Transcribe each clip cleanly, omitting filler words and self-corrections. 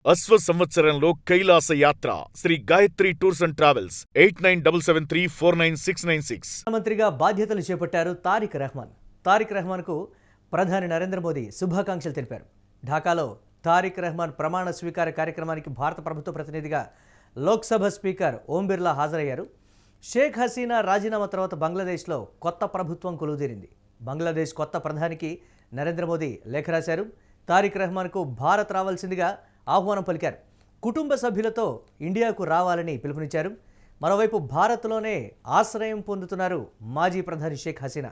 అశ్వ సంవత్సరంలో కైలాస యాత్ర Shri Gayatri tours and travels 8977349696. మంత్రిగా బాధ్యతలు చేపట్టారు తారిక్ రెహమాన్. తారిక్ రెహమాన్కు ప్రధాని నరేంద్ర మోదీ శుభాకాంక్షలు తెలిపారు. ఢాకాలో తారిక్ రెహమాన్ ప్రమాణ స్వీకార కార్యక్రమానికి భారత ప్రభుత్వ ప్రతినిధిగా లోక్సభ స్పీకర్ ఓం బిర్లా హాజరయ్యారు. షేక్ హసీనా రాజీనామా తర్వాత బంగ్లాదేశ్లో కొత్త ప్రభుత్వం కొలువుదీరింది. బంగ్లాదేశ్ కొత్త ప్రధానికి నరేంద్ర మోదీ లేఖ రాశారు. తారిక్ రెహమాన్కు భారత్ రావాల్సిందిగా ఆహ్వానం పలికారు. కుటుంబ సభ్యులతో ఇండియాకు రావాలని పిలుపునిచ్చారు. మరోవైపు భారత్లోనే ఆశ్రయం పొందుతున్నారు మాజీ ప్రధాని షేక్ హసీనా.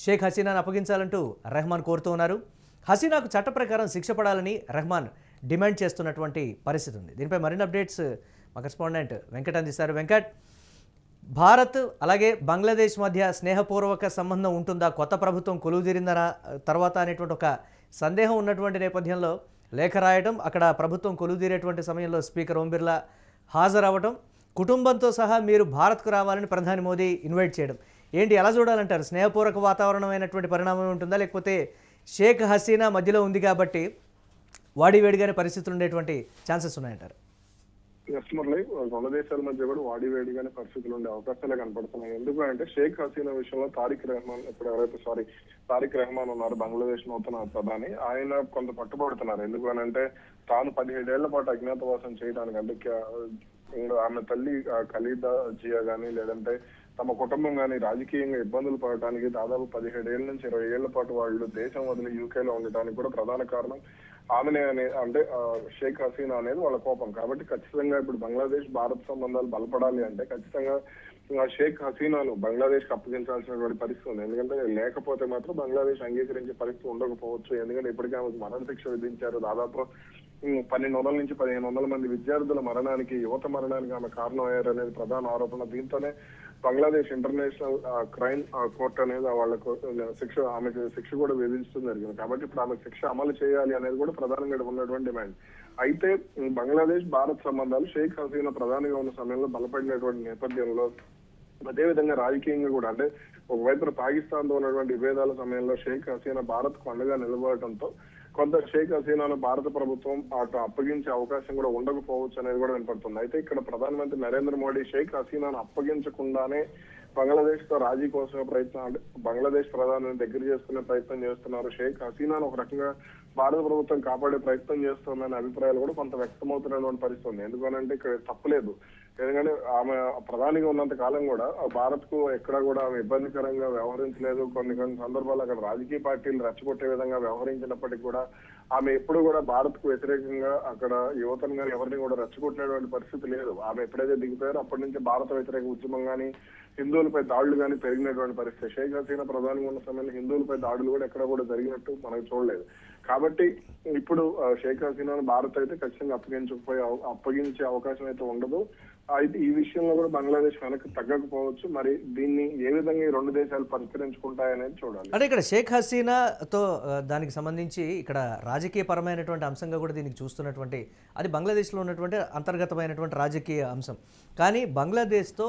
షేక్ హసీనాను అప్పగించాలంటూ రెహమాన్ కోరుతూ ఉన్నారు. హసీనాకు చట్ట ప్రకారం శిక్ష పడాలని రెహమాన్ డిమాండ్ చేస్తున్నటువంటి పరిస్థితి ఉంది. దీనిపై మరిన్ని అప్డేట్స్ మా కరెస్పాండెంట్ వెంకట్ అందిస్తారు. వెంకట్, భారత్ అలాగే బంగ్లాదేశ్ మధ్య స్నేహపూర్వక సంబంధం ఉంటుందా కొత్త ప్రభుత్వం కొలువుదీరిందన తర్వాత అనేటువంటి ఒక సందేహం ఉన్నటువంటి నేపథ్యంలో లేఖ రాయడం, అక్కడ ప్రభుత్వం కొలువుదీరేటువంటి సమయంలో స్పీకర్ ఓం బిర్లా హాజరవ్వడం, కుటుంబంతో సహా మీరు భారత్కు రావాలని ప్రధాని మోదీ ఇన్వైట్ చేయడం ఏంటి, ఎలా చూడాలంటారు? స్నేహపూర్వక వాతావరణమైనటువంటి పరిణామం ఉంటుందా, లేకపోతే షేక్ హసీనా మధ్యలో ఉంది కాబట్టి వాడివేడిగానే పరిస్థితులు ఉండేటువంటి ఛాన్సెస్ ఉన్నాయంటారు? మురళి, రెండు దేశాల మధ్య కూడా వాడివేడిగానే పరిస్థితులు ఉండే అవకాశాలే కనపడుతున్నాయి. ఎందుకు అంటే షేక్ హసీనా విషయంలో తారిక్ రెహమాన్ ఉన్నారు, బంగ్లాదేశ్ నూతన ప్రధాని. ఆయన కొంత పట్టుబడుతున్నారు. ఎందుకు అని అంటే తాను 17 ఏళ్ల పాటు అజ్ఞాతవాసం చేయడానికి, అంటే ఆమె తల్లి ఖలీదా జియా గానీ లేదంటే తమ కుటుంబం గానీ రాజకీయంగా ఇబ్బందులు పడటానికి దాదాపు 17 ఏళ్ల నుంచి 20 ఏళ్ల పాటు వాళ్ళు దేశం వదిలి యూకేలో ఉండటానికి కూడా ప్రధాన కారణం ఆమెనే అంటే షేక్ హసీనా అనేది వాళ్ళ కోపం. కాబట్టి ఖచ్చితంగా ఇప్పుడు బంగ్లాదేశ్ భారత్ సంబంధాలు బలపడాలి అంటే ఖచ్చితంగా షేక్ హసీనాను బంగ్లాదేశ్ కి అప్పగించాల్సినటువంటి పరిస్థితి ఉంది. ఎందుకంటే లేకపోతే మాత్రం బంగ్లాదేశ్ అంగీకరించే పరిస్థితి ఉండకపోవచ్చు. ఎందుకంటే ఇప్పటికే ఆమెకు మరణ శిక్ష విధించారు. దాదాపు 1200 నుంచి 1500 మంది విద్యార్థుల మరణానికి, యువత మరణానికి ఆమె కారణం అయ్యారు అనేది ప్రధాన ఆరోపణ. దీంతోనే బంగ్లాదేశ్ ఇంటర్నేషనల్ క్రైమ్ కోర్ట్ అనేది వాళ్ళకు ఆమెకు శిక్ష కూడా విధించడం జరిగింది. కాబట్టి ఇప్పుడు ఆమెకు శిక్ష అమలు చేయాలి అనేది కూడా ప్రధానంగా ఉన్నటువంటి డిమాండ్. అయితే బంగ్లాదేశ్ భారత్ సంబంధాలు షేక్ హసీనా ప్రధానిగా ఉన్న సమయంలో బలపడినటువంటి నేపథ్యంలో, అదేవిధంగా రాజకీయంగా కూడా, అంటే ఒకవైపు పాకిస్తాన్ తో ఉన్నటువంటి విభేదాల సమయంలో షేక్ హసీనా భారత్ కు అండగా నిలబడటంతో కొంత షేక్ హసీనాను భారత ప్రభుత్వం అటు అప్పగించే అవకాశం కూడా ఉండకపోవచ్చు అనేది కూడా వినపడుతుంది. అయితే ఇక్కడ ప్రధానమంత్రి నరేంద్ర మోడీ షేక్ హసీనాను అప్పగించకుండానే బంగ్లాదేశ్ తో రాజీ కోసమే ప్రయత్నం, అంటే బంగ్లాదేశ్ ప్రధానిని దగ్గర చేసుకునే ప్రయత్నం చేస్తున్నారు. షేక్ హసీనాను ఒక రకంగా భారత ప్రభుత్వం కాపాడే ప్రయత్నం చేస్తుందనే అభిప్రాయాలు కూడా కొంత వ్యక్తమవుతున్నటువంటి పరిస్థితి ఉంది. ఎందుకంటే ఇక్కడ తప్పలేదు. ఎందుకంటే ఆమె ప్రధానిగా ఉన్నంత కాలం కూడా భారత్ కు ఎక్కడా కూడా ఆమె ఇబ్బందికరంగా వ్యవహరించలేదు. కొన్ని సందర్భాలు అక్కడ రాజకీయ పార్టీలు రెచ్చగొట్టే విధంగా వ్యవహరించినప్పటికీ కూడా ఆమె ఎప్పుడు కూడా భారత్ కు వ్యతిరేకంగా అక్కడ యువతను కానీ ఎవరిని కూడా రెచ్చగొట్టినటువంటి పరిస్థితి లేదు. ఆమె ఎప్పుడైతే దిగిపోయారో అప్పటి నుంచి భారత వ్యతిరేక ఉద్యమం కానీ, హిందువులపై దాడులు కానీ పెరిగినటువంటి పరిస్థితి. షేక్ హసీనా ప్రధానిగా ఉన్న సమయంలో హిందువులపై దాడులు కూడా ఎక్కడ కూడా జరిగినట్టు మనకు చూడలేదు. కాబట్టి ఇప్పుడు షేక్ హసీనాను భారత్ అయితే ఖచ్చితంగా అప్పగించే అవకాశం అయితే ఉండదు. అయితే ఈ విషయంలో కూడా బంగ్లాదేశ్ వెనక్కి తగ్గకపోవచ్చు. మరి దీన్ని ఏ విధంగా ఈ రెండు దేశాలు పరిష్కరించుకుంటాయనేది చూడాలి. అంటే ఇక్కడ షేక్ హసీనాతో దానికి సంబంధించి ఇక్కడ రాజకీయ పరమైనటువంటి అంశంగా కూడా దీనికి చూస్తున్నటువంటి, అది బంగ్లాదేశ్లో ఉన్నటువంటి అంతర్గతమైనటువంటి రాజకీయ అంశం. కానీ బంగ్లాదేశ్తో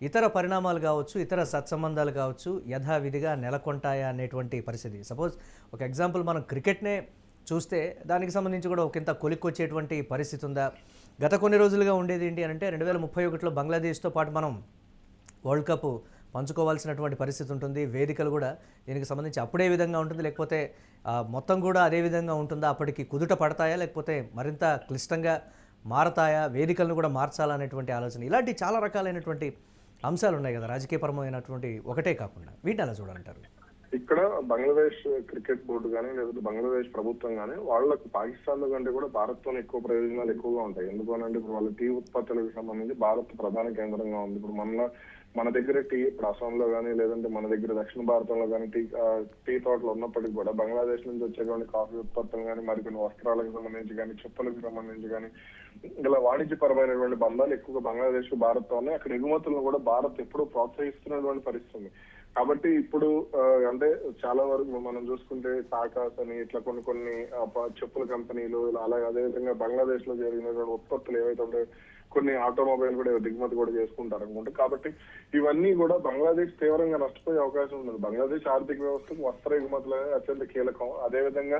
ఇతర పరిణామాలు కావచ్చు, ఇతర సత్సంబంధాలు కావచ్చు యథావిధిగా నెలకొంటాయా అనేటువంటి పరిస్థితి. సపోజ్ ఒక ఎగ్జాంపుల్ మనం క్రికెట్నే చూస్తే దానికి సంబంధించి కూడా ఒకంత కొలిక్కొచ్చేటువంటి పరిస్థితి ఉందా? గత కొన్ని రోజులుగా ఉండేది ఏంటి అంటే 2031లో బంగ్లాదేశ్తో పాటు మనం వరల్డ్ కప్ పంచుకోవాల్సినటువంటి పరిస్థితి ఉంటుంది. వేదికలు కూడా దీనికి సంబంధించి అప్పుడే విధంగా ఉంటుంది, లేకపోతే మొత్తం కూడా అదే విధంగా ఉంటుందా? అప్పటికి కుదుట పడతాయా, లేకపోతే మరింత క్లిష్టంగా మారతాయా? వేదికలను కూడా మార్చాలనేటువంటి ఆలోచన, ఇలాంటి చాలా రకాలైనటువంటి అంశాలు ఉన్నాయి కదా రాజకీయపరమైనటువంటి, ఒకటే కాకుండా. వీటిని ఎలా చూడాలంటారు? ఇక్కడ బంగ్లాదేశ్ క్రికెట్ బోర్డు కానీ లేకపోతే బంగ్లాదేశ్ ప్రభుత్వం కానీ వాళ్ళకు పాకిస్తాన్ కంటే కూడా భారత్ తోనే ఎక్కువ ప్రయోజనాలు ఎక్కువగా ఉంటాయి. ఎందుకనంటే ఇప్పుడు వాళ్ళ టీ ఉత్పత్తులకు సంబంధించి భారత్ ప్రధాన కేంద్రంగా ఉంది. ఇప్పుడు మన దగ్గర టీ, ఇప్పుడు అస్సాంలో కానీ లేదంటే మన దగ్గర దక్షిణ భారతంలో కానీ టీ తోటలు ఉన్నప్పటికీ కూడా బంగ్లాదేశ్ నుంచి వచ్చేటువంటి కాఫీ ఉత్పత్తులు కానీ, మరికొన్ని వస్త్రాలకు సంబంధించి కానీ, చెప్పులకు సంబంధించి కానీ, ఇలా వాణిజ్యపరమైనటువంటి బంధాలు ఎక్కువగా బంగ్లాదేశ్ భారత్ తో ఉన్నాయి. అక్కడ ఎగుమతులను కూడా భారత్ ఎప్పుడూ ప్రోత్సహిస్తున్నటువంటి పరిస్థితి. కాబట్టి ఇప్పుడు అంటే చాలా వరకు మనం చూసుకుంటే టాటాస్ అని ఇట్లా కొన్ని చెప్పుల కంపెనీలు, అలాగే అదేవిధంగా బంగ్లాదేశ్ లో జరిగినటువంటి ఉత్పత్తులు ఏవైతే ఉంటాయో కొన్ని ఆటోమొబైల్ కూడా దిగుమతి కూడా చేసుకుంటారు అనుకుంటే. కాబట్టి ఇవన్నీ కూడా బంగ్లాదేశ్ తీవ్రంగా నష్టపోయే అవకాశం ఉంది. బంగ్లాదేశ్ ఆర్థిక వ్యవస్థకు వస్త్ర ఎగుమతులు అనేది అత్యంత కీలకం. అదేవిధంగా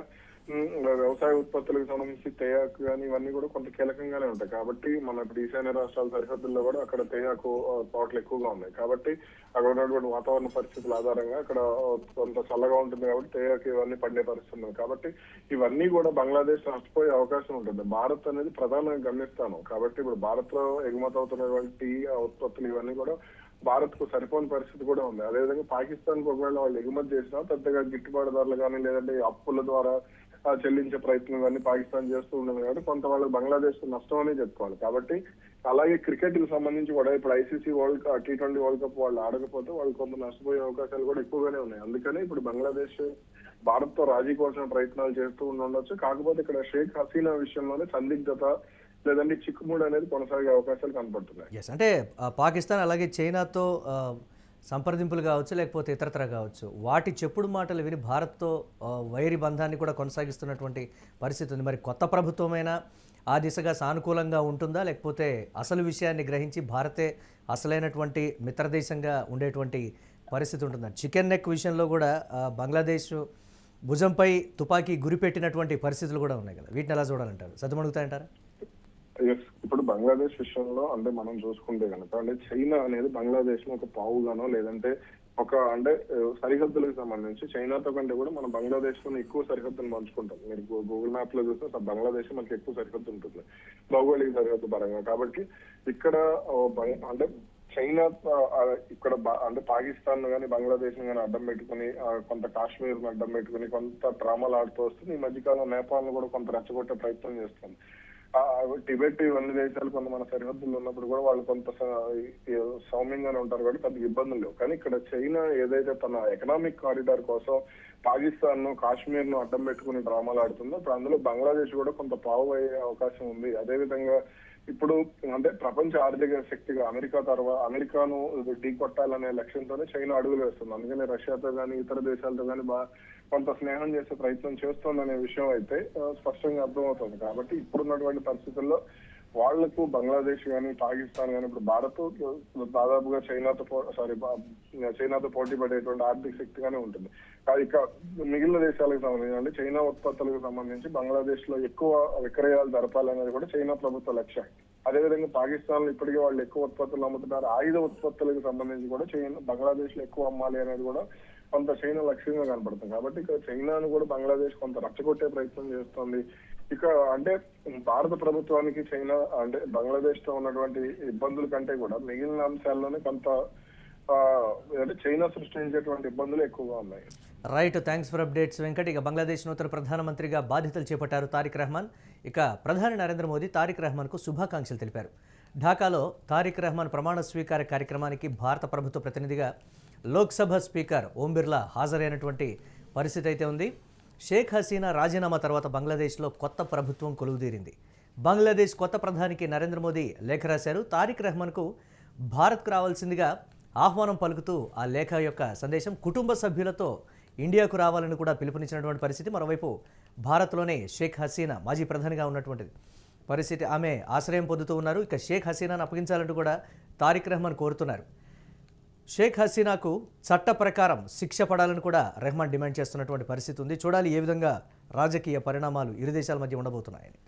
వ్యవసాయ ఉత్పత్తులకు సంబంధించి తేయాకు కానీ ఇవన్నీ కూడా కొంత కీలకంగానే ఉంటాయి. కాబట్టి మన ఇప్పుడు ఈశాన్య రాష్ట్రాల సరిహద్దుల్లో కూడా అక్కడ తేయాకు తోటలు ఎక్కువగా ఉన్నాయి. కాబట్టి అక్కడ ఉన్నటువంటి వాతావరణ పరిస్థితుల ఆధారంగా అక్కడ కొంత చల్లగా ఉంటుంది కాబట్టి తేయాకు ఇవన్నీ పండే పరిస్థితి ఉంది. కాబట్టి ఇవన్నీ కూడా బంగ్లాదేశ్ నష్టపోయే అవకాశం ఉంటుంది. భారత్ అనేది ప్రధానంగా గమనిస్తాను. కాబట్టి ఇప్పుడు భారత్ లో ఎగుమతి అవుతున్నటువంటి టీ ఉత్పత్తులు ఇవన్నీ కూడా భారత్ కు సరిపోని పరిస్థితి కూడా ఉంది. అదేవిధంగా పాకిస్తాన్ కు ఒకవేళ వాళ్ళు ఎగుమతి చేసినా పెద్దగా గిట్టుబాటు ధరలు కానీ లేదంటే అప్పుల ద్వారా చెల్లించే ప్రయత్నం ఇవన్నీ పాకిస్తాన్ చేస్తూ ఉండదు కాబట్టి కొంత వాళ్ళకి బంగ్లాదేశ్ నష్టం అనే చెప్పుకోవాలి. కాబట్టి అలాగే క్రికెట్ కి సంబంధించి కూడా ఇప్పుడు ఐసీసీ T20 వరల్డ్ కప్ వాళ్ళు ఆడకపోతే వాళ్ళు కొంత నష్టపోయే అవకాశాలు కూడా ఎక్కువగానే ఉన్నాయి. అందుకని ఇప్పుడు బంగ్లాదేశ్ భారత్ తో రాజీ కోసం ప్రయత్నాలు చేస్తూ ఉండొచ్చు. కాకపోతే ఇక్కడ షేక్ హసీనా విషయంలోనే సందిగ్ధత లేదంటే చిక్కుముడి అనేది కొనసాగే అవకాశాలు కనపడుతున్నాయి. ఎస్, అంటే పాకిస్తాన్ అలాగే చైనాతో సంప్రదింపులు కావచ్చు లేకపోతే ఇతరత్ర కావచ్చు, వాటి చెప్పుడు మాటలు విని భారత్తో వైరి బంధాన్ని కూడా కొనసాగిస్తున్నటువంటి పరిస్థితి ఉంది. మరి కొత్త ప్రభుత్వమైనా ఆ దిశగా సానుకూలంగా ఉంటుందా, లేకపోతే అసలు విషయాన్ని గ్రహించి భారతే అసలైనటువంటి మిత్రదేశంగా ఉండేటువంటి పరిస్థితి ఉంటుందా? చికెన్ నెక్ విషయంలో కూడా బంగ్లాదేశ్ భుజంపై తుపాకీ గురిపెట్టినటువంటి పరిస్థితులు కూడా ఉన్నాయి కదా, వీటిని ఎలా చూడాలంటారు? సద్దుమణుగుతాయంటారా? ఇప్పుడు బంగ్లాదేశ్ విషయంలో అంటే మనం చూసుకుంటే కనుక అంటే చైనా అనేది బంగ్లాదేశ్ ఒక పావుగానో లేదంటే ఒక అంటే సరిహద్దులకు సంబంధించి చైనాతో కంటే కూడా మనం బంగ్లాదేశ్ లో ఎక్కువ సరిహద్దును పంచుకుంటాం. మీరు గూగుల్ మ్యాప్ లో చూస్తే బంగ్లాదేశ్ మనకి ఎక్కువ సరిహద్దు ఉంటుంది భౌగోళిక సరిహద్దు పరంగా. కాబట్టి ఇక్కడ అంటే చైనా ఇక్కడ అంటే పాకిస్తాన్ గానీ బంగ్లాదేశ్ గానీ అడ్డం పెట్టుకుని కొంత కాశ్మీర్ అడ్డం పెట్టుకుని కొంత డ్రామాలు ఆడుతూ వస్తుంది. ఈ మధ్యకాలం నేపాల్ ను కూడా కొంత రెచ్చగొట్టే ప్రయత్నం చేస్తుంది. టిబెట్ ఇవన్నీ దేశాలు కొంత మన సరిహద్దుల్లో ఉన్నప్పుడు కూడా వాళ్ళు కొంత సౌమ్యంగానే ఉంటారు కాబట్టి పెద్ద ఇబ్బందులు లేవు. కానీ ఇక్కడ చైనా ఏదైతే తన ఎకనామిక్ కారిడార్ కోసం పాకిస్తాన్ ను కాశ్మీర్ ను అడ్డం పెట్టుకుని డ్రామాలు ఆడుతుందో ఇప్పుడు అందులో బంగ్లాదేశ్ కూడా కొంత పావు అయ్యే అవకాశం ఉంది. అదేవిధంగా ఇప్పుడు అంటే ప్రపంచ ఆర్థిక శక్తిగా అమెరికాను ఢీ కొట్టాలనే లక్ష్యంతోనే చైనా అడుగులు వేస్తుంది. అందుకని రష్యాతో గానీ ఇతర దేశాలతో గానీ కొంత స్నేహం చేసే ప్రయత్నం చేస్తోందనే విషయం అయితే స్పష్టంగా అర్థమవుతుంది. కాబట్టి ఇప్పుడున్నటువంటి పరిస్థితుల్లో వాళ్లకు బంగ్లాదేశ్ గానీ పాకిస్తాన్ గానీ ఇప్పుడు భారత్ దాదాపుగా చైనాతో పోటీ పడేటువంటి ఆర్థిక శక్తిగానే ఉంటుంది. ఇక మిగిలిన దేశాలకు సంబంధించి అంటే చైనా ఉత్పత్తులకు సంబంధించి బంగ్లాదేశ్ లో ఎక్కువ విక్రయాలు జరపాలనేది కూడా చైనా ప్రభుత్వ లక్ష్యం. అదేవిధంగా పాకిస్తాన్ లో ఇప్పటికే వాళ్ళు ఎక్కువ ఉత్పత్తులు అమ్ముతున్నారు. ఆయుధ ఉత్పత్తులకు సంబంధించి కూడా బంగ్లాదేశ్ లో ఎక్కువ అమ్మాలి అనేది కూడా కొంత చైనా లక్ష్యంగా కనపడుతుంది. కాబట్టి ఇక్కడ చైనాను కూడా బంగ్లాదేశ్ కొంత రచ్చగొట్టే ప్రయత్నం చేస్తుంది. ఇక అంటే భారత ప్రభుత్వానికి చైనా అంటే బంగ్లాదేశ్ తో ఉన్నటువంటి ఇబ్బందుల కంటే కూడా మిగిలిన అంశాల్లోనే కొంత అంటే చైనా సృష్టించేటువంటి ఇబ్బందులు ఎక్కువగా ఉన్నాయి. Right, thanks for updates Venkat. ఇక బంగ్లాదేశ్ నూతన ప్రధానమంత్రిగా బాధ్యతలు చేపట్టారు తారిక్ రహమాన్. ఇక ప్రధాని నరేంద్ర మోదీ తారిక్ రహమాన్కు శుభాకాంక్షలు తెలిపారు. ఢాకాలో తారిక్ రహమాన్ ప్రమాణ స్వీకార కార్యక్రమానికి భారత ప్రభుత్వ ప్రతినిధిగా లోక్సభ స్పీకర్ ఓం బిర్లా హాజరైనటువంటి పరిస్థితి అయితే ఉంది. షేక్ హసీనా రాజీనామా తర్వాత బంగ్లాదేశ్లో కొత్త ప్రభుత్వం కొలువుదీరింది. బంగ్లాదేశ్ కొత్త ప్రధానికి నరేంద్ర మోదీ లేఖ రాశారు. తారిక్ రహమాన్కు భారత్కు రావాల్సిందిగా ఆహ్వానం పలుకుతూ ఆ లేఖ యొక్క సందేశం కుటుంబ సభ్యులతో ఇండియాకు రావాలని కూడా పిలుపునిచ్చినటువంటి పరిస్థితి. మరోవైపు భారత్లోనే షేక్ హసీనా మాజీ ప్రధానిగా ఉన్నటువంటిది పరిస్థితి, ఆమె ఆశ్రయం పొందుతూ ఉన్నారు. ఇక షేక్ హసీనాను అప్పగించాలంటూ కూడా తారిక్ రహమాన్ కోరుతున్నారు. షేక్ హసీనాకు చట్ట ప్రకారం శిక్ష పడాలని కూడా రెహమాన్ డిమాండ్ చేస్తున్నటువంటి పరిస్థితి ఉంది. చూడాలి ఏ విధంగా రాజకీయ పరిణామాలు ఇరు దేశాల మధ్య ఉండబోతున్నాయని.